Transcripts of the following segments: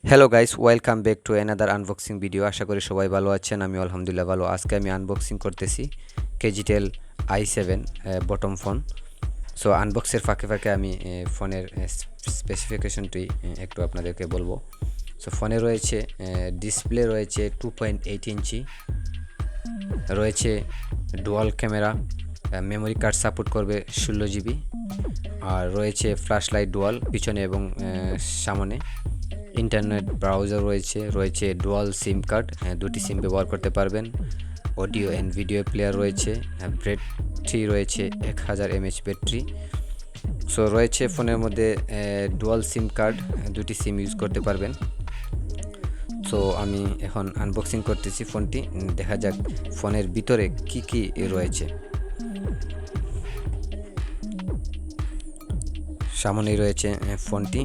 Hello guys, welcome back to another unboxing video. আশা করি সবাই ভালো আছেন। আমি আলহামদুলিল্লাহ ভালো। আজকে আমি আনবক্সিং করতেছি KGTEL i7 button phone. So আনবক্সের ফাঁকে ফাঁকে আমি ফোনের স্পেসিফিকেশনটি একটু আপনাদেরকে বলবো। সো ফোনে রয়েছে ডিসপ্লে রয়েছে 2.8 ইঞ্চি, রয়েছে dual camera, memory card support করবে 16 GB, আর রয়েছে ফ্ল্যাশ লাইট ডুয়াল পিছনে এবং সামনে। ইন্টারনেট ব্রাউজার রয়েছে ডুয়াল সিম কার্ড, দুটি সিম ব্যবহার করতে পারবেন। অডিও অ্যান্ড ভিডিও প্লেয়ার রয়েছে, ব্যাটারি রয়েছে 1000 mAh ব্যাটারি। সো রয়েছে ফোনের মধ্যে ডুয়াল সিম কার্ড, দুটি সিম ইউজ করতে পারবেন। সো আমি এখন আনবক্সিং করতেছি ফোনটি, দেখা যাক ফোনের ভিতরে কি কি রয়েছে। সামনেই রয়েছে ফোনটি,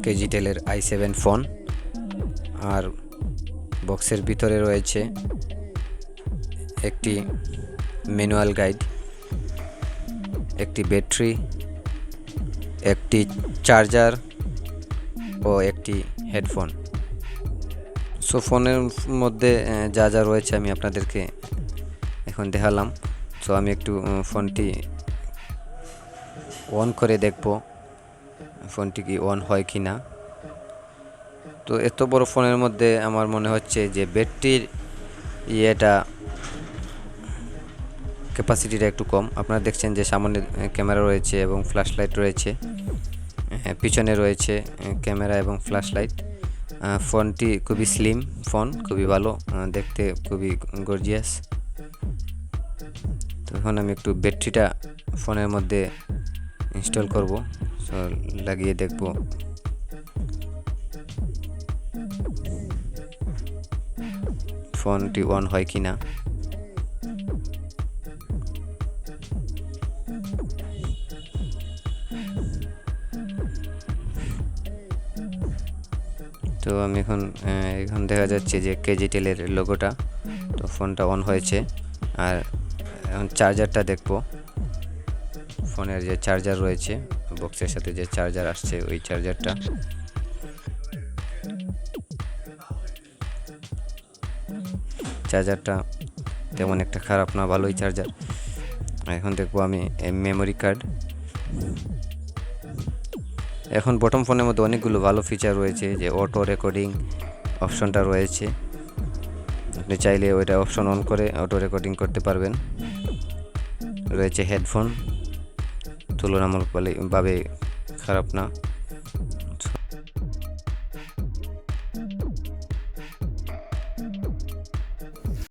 KGTEL এর i7 ফোন। আর বক্সের ভিতরে রয়েছে একটি ম্যানুয়াল গাইড, একটি ব্যাটারি, একটি চার্জার ও একটি হেডফোন। সো ফোনের মধ্যে যা যা রয়েছে আমি আপনাদেরকে এখন দেখালাম। সো আমি একটু ফোনটি অন করে দেখব ফোনটি কি অন হয় কি না। তো এত বড় ফোনের মধ্যে আমার মনে হচ্ছে যে ব্যাটারির ক্যাপাসিটিটা একটু কম। আপনারা দেখছেন যে সামনে ক্যামেরা রয়েছে এবং ফ্ল্যাশ লাইট রয়েছে, পিছনে রয়েছে ক্যামেরা এবং ফ্ল্যাশ লাইট। ফোনটি খুবই স্লিম ফোন, খুবই ভালো দেখতে, খুবই গর্জিয়াস। তো এখন আমি একটু ব্যাটারিটা ফোনের মধ্যে ইনস্টল করব, সো লাগিয়ে দেখব ফোনটি অন হয় কি না। তো আমি এখন দেখা যাচ্ছে যে KGTEL এর লোগোটা। তো ফোনটা অন হয়েছে। আর এখন চার্জারটা দেখব। ফোনের যে চার্জার রয়েছে, বক্সের সাথে যে চার্জার আসছে ওই চার্জারটা। চার্জারটা তেমন একটা খারাপ না, ভালোই চার্জার। এখন দেখবো আমি মেমোরি কার্ড। এখন বটম ফোনের মধ্যে অনেকগুলো ভালো ফিচার রয়েছে, যে অটো রেকর্ডিং অপশনটা রয়েছে। আপনি চাইলে ওইটা অপশন অন করে অটো রেকর্ডিং করতে পারবেন। রয়েছে হেডফোন, তুলনামূলকভাবে খারাপ না।